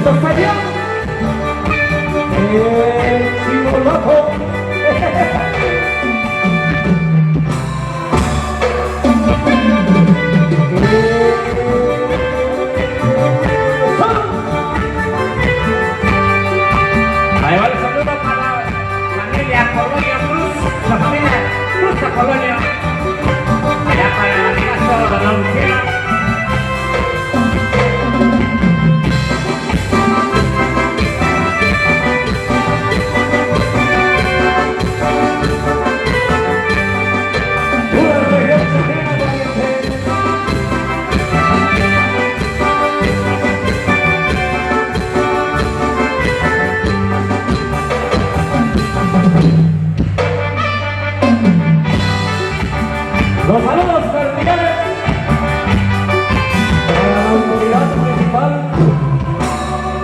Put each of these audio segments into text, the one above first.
Esto sería el chivo loco. Ahí va el saludo para la familia Colonia Cruz, la familia Cruz de Colonia. Allá para el amigazo de la Lucía. Los saludos cordiales para la autoridad municipal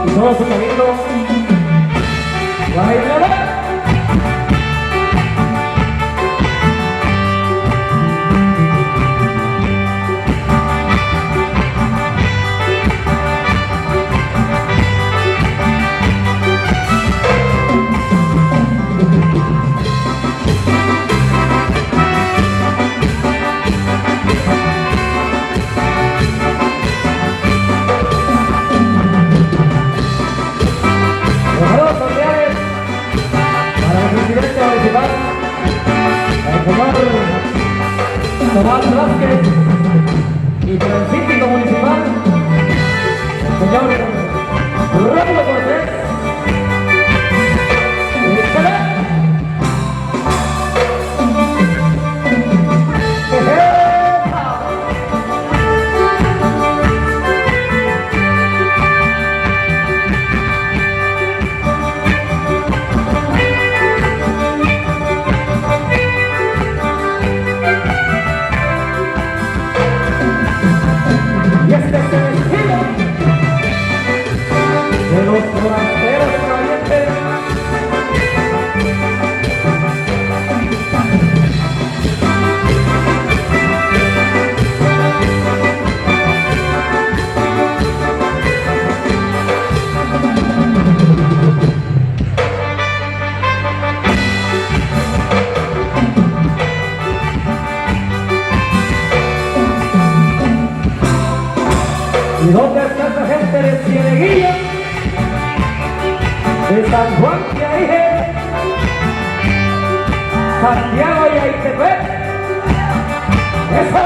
y todo su cabildo. ¡Bailará! Tomás Vázquez y para el síndico municipal, el señor Rómulo Cortés. Y este es el estilo de los forasteros calientes. ¿Y dónde está esa gente de Cieneguilla? De San Juan de Aije, Santiago y Aitepec. ¡Eso!